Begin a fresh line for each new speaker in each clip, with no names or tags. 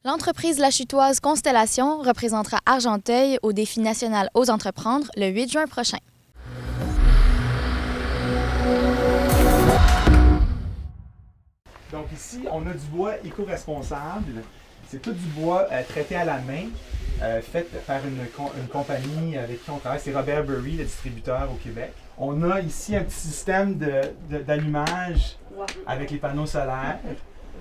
L'entreprise lachutoise Constellation représentera Argenteuil au défi national Ose entreprendre le 8 juin prochain.
Donc ici, on a du bois éco-responsable. C'est tout du bois traité à la main, fait par une compagnie avec qui on travaille. C'est Robert Burry, le distributeur au Québec. On a ici un petit système d'allumage avec les panneaux solaires,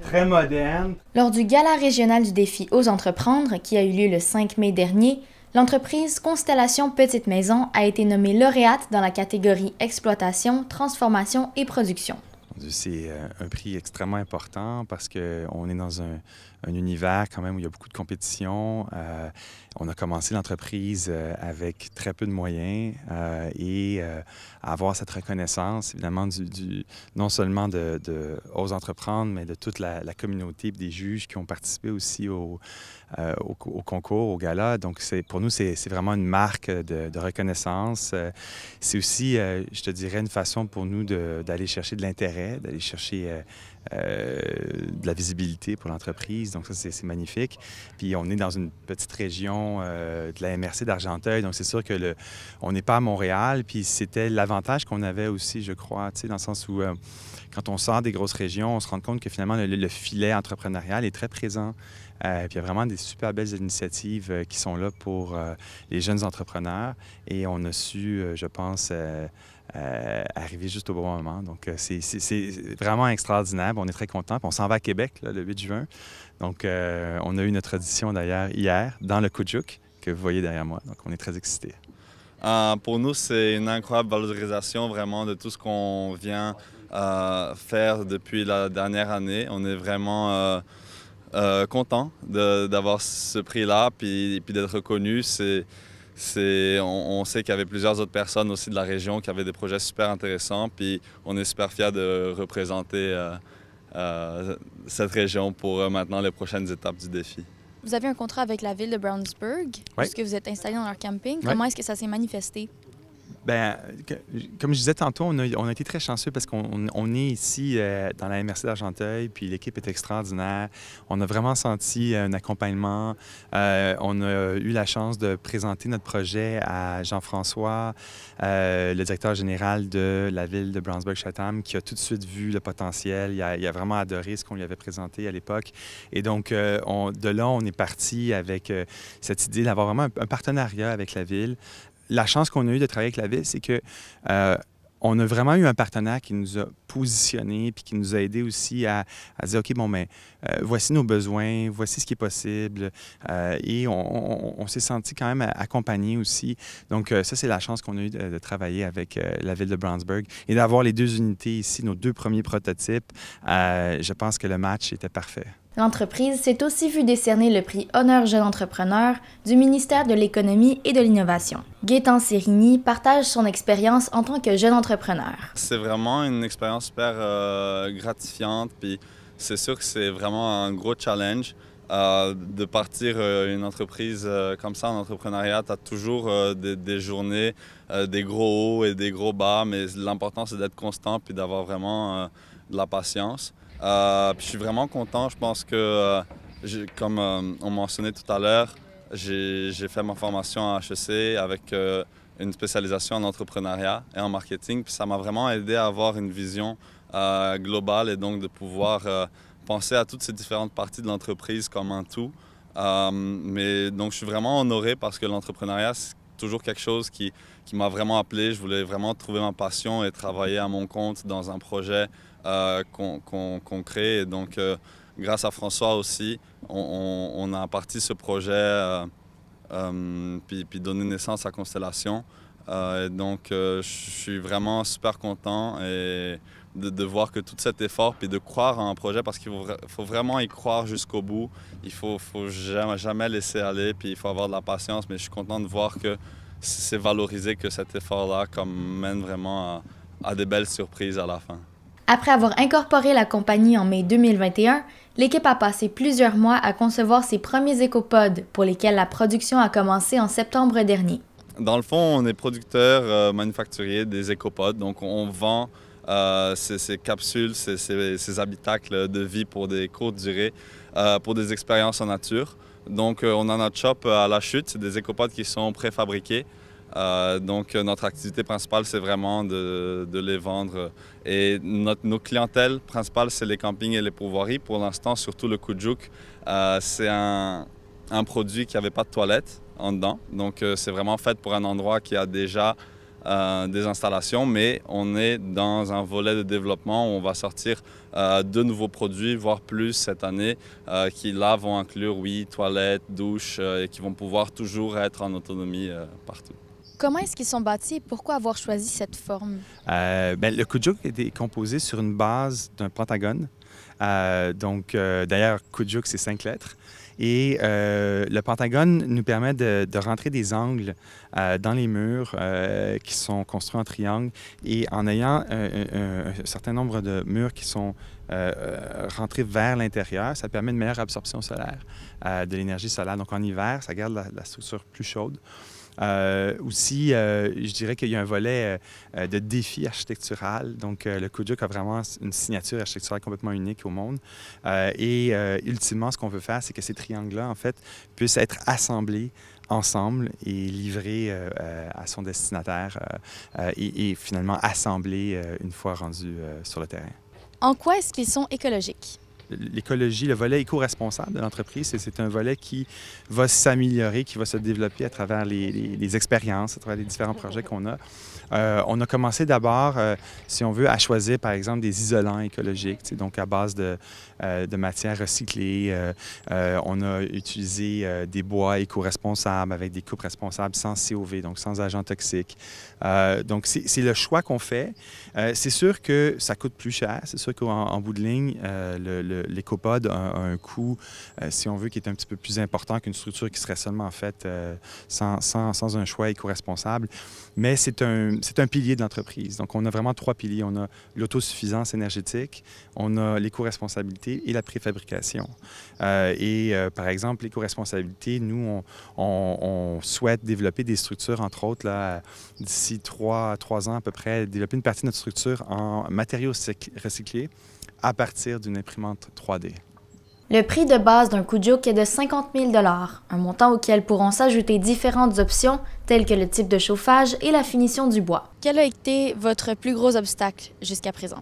très moderne.
Lors du gala régional du défi Ose entreprendre, qui a eu lieu le 5 mai dernier, l'entreprise Constellation Petite Maison a été nommée lauréate dans la catégorie exploitation, transformation et production.
C'est un prix extrêmement important parce qu'on est dans un univers quand même où il y a beaucoup de compétition. On a commencé l'entreprise avec très peu de moyens et avoir cette reconnaissance, évidemment, non seulement de Ose entreprendre, mais de toute la communauté, des juges qui ont participé aussi au concours, au gala. Donc, pour nous, c'est vraiment une marque de reconnaissance. C'est aussi, je te dirais, une façon pour nous d'aller chercher de l'intérêt, d'aller chercher de la visibilité pour l'entreprise. Donc ça, c'est magnifique. Puis on est dans une petite région de la MRC d'Argenteuil, donc c'est sûr que on n'est pas à Montréal. Puis c'était l'avantage qu'on avait aussi, je crois, tu sais, dans le sens où quand on sort des grosses régions, on se rend compte que finalement le filet entrepreneurial est très présent. Puis il y a vraiment des super belles initiatives qui sont là pour les jeunes entrepreneurs. Et on a su, je pense, arriver juste au bon moment. Donc, c'est vraiment extraordinaire. On est très contents. On s'en va à Québec là, le 8 juin. Donc, on a eu notre audition d'ailleurs hier dans le Kujuk que vous voyez derrière moi. Donc, on est très excités.
Pour nous, c'est une incroyable valorisation vraiment de tout ce qu'on vient faire depuis la dernière année. On est vraiment content d'avoir ce prix-là puis d'être reconnu. On sait qu'il y avait plusieurs autres personnes aussi de la région qui avaient des projets super intéressants, puis on est super fiers de représenter cette région pour maintenant les prochaines étapes du défi.
Vous avez un contrat avec la ville de Brownsburg, puisque vous êtes installé dans leur camping. Comment est-ce que ça s'est manifesté?
Bien, comme je disais tantôt, on a été très chanceux parce qu'on est ici dans la MRC d'Argenteuil, puis l'équipe est extraordinaire. On a vraiment senti un accompagnement. On a eu la chance de présenter notre projet à Jean-François, le directeur général de la ville de Brownsburg-Chatham, qui a tout de suite vu le potentiel. Il a vraiment adoré ce qu'on lui avait présenté à l'époque. Et donc, de là, on est parti avec cette idée d'avoir vraiment un partenariat avec la ville. La chance qu'on a eue de travailler avec la ville, c'est que on a vraiment eu un partenaire qui nous a positionnés puis qui nous a aidés aussi à dire, OK, bon, mais voici nos besoins, voici ce qui est possible. Et on s'est senti quand même accompagnés aussi. Donc, ça, c'est la chance qu'on a eue de travailler avec la ville de Brownsburg et d'avoir les deux unités ici, nos deux premiers prototypes. Je pense que le match était parfait.
L'entreprise s'est aussi vue décerner le prix Honneur Jeune Entrepreneur du ministère de l'Économie et de l'Innovation. Gaétan Sérigny partage son expérience en tant que jeune entrepreneur.
C'est vraiment une expérience super gratifiante, puis c'est sûr que c'est vraiment un gros challenge. De partir une entreprise comme ça en entrepreneuriat, tu as toujours des journées, des gros hauts et des gros bas, mais l'important c'est d'être constant puis d'avoir vraiment de la patience. Puis je suis vraiment content. Je pense que, comme on mentionnait tout à l'heure, j'ai fait ma formation à HEC avec une spécialisation en entrepreneuriat et en marketing. Puis ça m'a vraiment aidé à avoir une vision globale et donc de pouvoir penser à toutes ces différentes parties de l'entreprise comme un tout. Mais donc je suis vraiment honoré parce que l'entrepreneuriat, c'est toujours quelque chose qui m'a vraiment appelé. Je voulais vraiment trouver ma passion et travailler à mon compte dans un projet qu'on crée. Et donc, grâce à François aussi, on a parti ce projet puis donné naissance à Constellation. Et donc, je suis vraiment super content et de voir que tout cet effort, puis de croire en un projet, parce qu'il faut vraiment y croire jusqu'au bout. Il faut jamais laisser aller, puis il faut avoir de la patience. Mais je suis content de voir que c'est valorisé, que cet effort-là mène vraiment à des belles surprises à la fin.
Après avoir incorporé la compagnie en mai 2021, l'équipe a passé plusieurs mois à concevoir ses premiers écopods pour lesquels la production a commencé en septembre dernier.
Dans le fond, on est producteur manufacturier des écopods, donc on vend ces capsules, ces habitacles de vie pour des courtes durées pour des expériences en nature. Donc, on a notre shop à La Chute, c'est des écopods qui sont préfabriqués. Donc, notre activité principale, c'est vraiment de les vendre. Et nos clientèles principales, c'est les campings et les pourvoiries. Pour l'instant, surtout le Kujuk, c'est un produit qui n'avait pas de toilette en dedans. Donc, c'est vraiment fait pour un endroit qui a déjà des installations, mais on est dans un volet de développement où on va sortir de nouveaux produits, voire plus cette année, qui là vont inclure, oui, toilettes, douches, et qui vont pouvoir toujours être en autonomie partout.
Comment est-ce qu'ils sont bâtis et pourquoi avoir choisi cette forme?
Le Kujuk est composé sur une base d'un pentagone. D'ailleurs, Kujuk, c'est 5 lettres. Et le pentagone nous permet de rentrer des angles dans les murs qui sont construits en triangle. Et en ayant un certain nombre de murs qui sont rentrés vers l'intérieur, ça permet une meilleure absorption solaire de l'énergie solaire. Donc en hiver, ça garde la structure plus chaude. Aussi, je dirais qu'il y a un volet de défi architectural. Donc, le Kujuk a vraiment une signature architecturale complètement unique au monde. Ultimement, ce qu'on veut faire, c'est que ces triangles-là, en fait, puissent être assemblés ensemble et livrés à son destinataire et finalement assemblés une fois rendus sur le terrain.
En quoi est-ce qu'ils sont écologiques?
L'écologie, le volet éco-responsable de l'entreprise, c'est un volet qui va s'améliorer, qui va se développer à travers les expériences, à travers les différents projets qu'on a. On a commencé d'abord, si on veut, à choisir, par exemple, des isolants écologiques, donc à base de matières recyclées. On a utilisé des bois éco-responsables avec des coupes responsables sans COV, donc sans agents toxiques. Donc, c'est le choix qu'on fait. C'est sûr que ça coûte plus cher. C'est sûr qu'en bout de ligne, l'écopod a un coût, si on veut, qui est un petit peu plus important qu'une structure qui serait seulement faite sans un choix éco-responsable. Mais c'est un pilier de l'entreprise. Donc, on a vraiment 3 piliers. On a l'autosuffisance énergétique, on a l'éco-responsabilité et la préfabrication. Par exemple, l'éco-responsabilité, nous, on souhaite développer des structures, entre autres, d'ici 3 ans à peu près, développer une partie de notre structure en matériaux recyclés à partir d'une imprimante 3D.
Le prix de base d'un Kujuk est de 50 000 $, un montant auquel pourront s'ajouter différentes options telles que le type de chauffage et la finition du bois. Quel a été votre plus gros obstacle jusqu'à présent?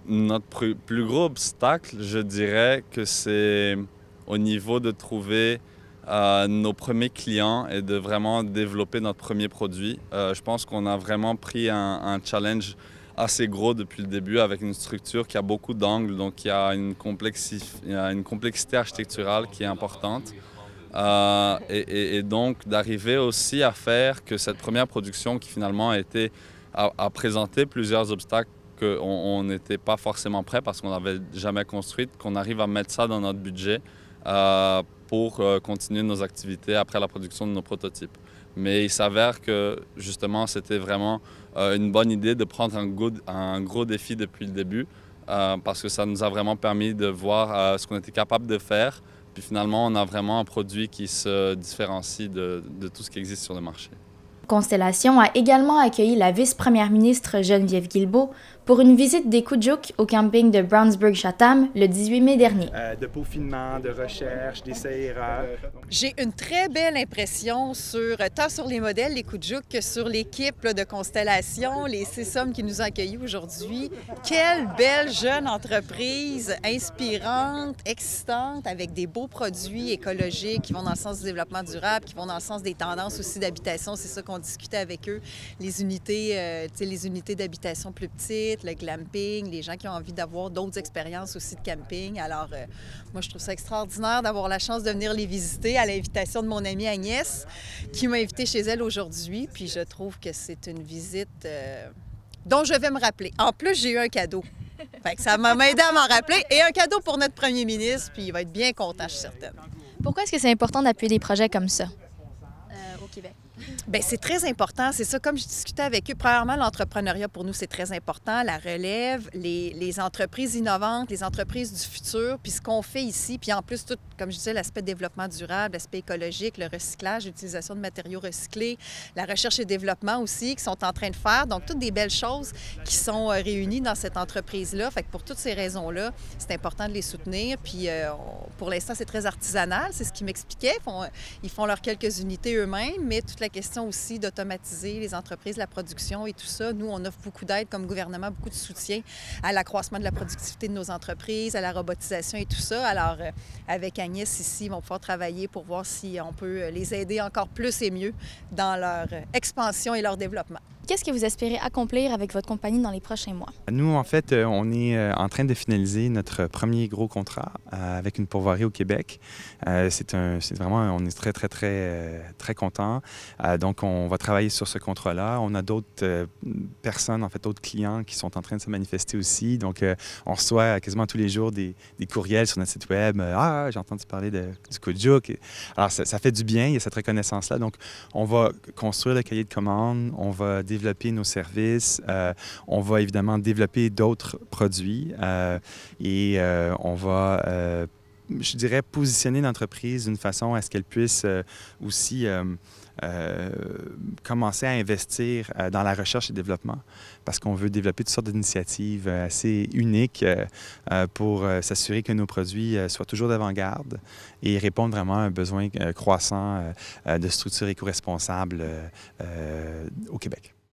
Notre plus gros obstacle, je dirais que c'est au niveau de trouver nos premiers clients et de vraiment développer notre premier produit. Je pense qu'on a vraiment pris un challenge assez gros depuis le début avec une structure qui a beaucoup d'angles, donc il y a une complexité architecturale qui est importante. Et donc d'arriver aussi à faire que cette première production qui finalement a présenté plusieurs obstacles qu'on n'était pas forcément prêt parce qu'on n'avait jamais construite, qu'on arrive à mettre ça dans notre budget pour continuer nos activités après la production de nos prototypes. Mais il s'avère que justement c'était vraiment une bonne idée de prendre un gros défi depuis le début parce que ça nous a vraiment permis de voir ce qu'on était capable de faire. Puis finalement, on a vraiment un produit qui se différencie de tout ce qui existe sur le marché.
Constellation a également accueilli la vice-première ministre Geneviève Guilbeault pour une visite des Kujuk au camping de Brownsburg-Chatham le 18 mai dernier.
De peaufinement, de recherche, d'essais-erreurs.
J'ai une très belle impression tant sur les modèles, les Kujuk, que sur l'équipe de Constellation, les 6 hommes qui nous ont accueillis aujourd'hui. Quelle belle jeune entreprise, inspirante, excitante, avec des beaux produits écologiques qui vont dans le sens du développement durable, qui vont dans le sens des tendances aussi d'habitation. C'est ça qu'on discutait avec eux, les unités d'habitation plus petites, le glamping, les gens qui ont envie d'avoir d'autres expériences aussi de camping. Alors, moi, je trouve ça extraordinaire d'avoir la chance de venir les visiter à l'invitation de mon amie Agnès, qui m'a invitée chez elle aujourd'hui. Puis je trouve que c'est une visite dont je vais me rappeler. En plus, j'ai eu un cadeau. Fait que ça m'a aidé à m'en rappeler. Et un cadeau pour notre premier ministre, puis il va être bien content, je suis certaine.
Pourquoi est-ce que c'est important d'appuyer des projets comme ça?
Au Québec. Bien, c'est très important. C'est ça, comme je discutais avec eux. Premièrement, l'entrepreneuriat, pour nous, c'est très important. La relève, les entreprises innovantes, les entreprises du futur, puis ce qu'on fait ici, puis en plus, tout, comme je disais, l'aspect développement durable, l'aspect écologique, le recyclage, l'utilisation de matériaux recyclés, la recherche et développement aussi, qui sont en train de faire. Donc, toutes des belles choses qui sont réunies dans cette entreprise-là. Fait que pour toutes ces raisons-là, c'est important de les soutenir. Puis, pour l'instant, c'est très artisanal. C'est ce qu'ils m'expliquaient. Ils font leurs quelques unités eux-mêmes, mais toute la question aussi d'automatiser les entreprises, la production et tout ça. Nous, on offre beaucoup d'aide comme gouvernement, beaucoup de soutien à l'accroissement de la productivité de nos entreprises, à la robotisation et tout ça. Alors, avec Agnès ici, ils vont pouvoir travailler pour voir si on peut les aider encore plus et mieux dans leur expansion et leur développement.
Qu'est-ce que vous espérez accomplir avec votre compagnie dans les prochains mois?
Nous, en fait, on est en train de finaliser notre premier gros contrat avec une pourvoirie au Québec. C'est vraiment, on est très contents. Donc, on va travailler sur ce contrat-là. On a d'autres personnes, en fait, d'autres clients qui sont en train de se manifester aussi. Donc, on reçoit quasiment tous les jours des courriels sur notre site web. Ah, j'ai entendu parler du Kujuk. Alors, ça fait du bien, il y a cette reconnaissance-là. Donc, on va construire le cahier de commandes, on va développer nos services, on va évidemment développer d'autres produits et on va, je dirais, positionner l'entreprise d'une façon à ce qu'elle puisse aussi commencer à investir dans la recherche et développement parce qu'on veut développer toutes sortes d'initiatives assez uniques pour s'assurer que nos produits soient toujours d'avant-garde et répondent vraiment à un besoin croissant de structures éco-responsables au Québec.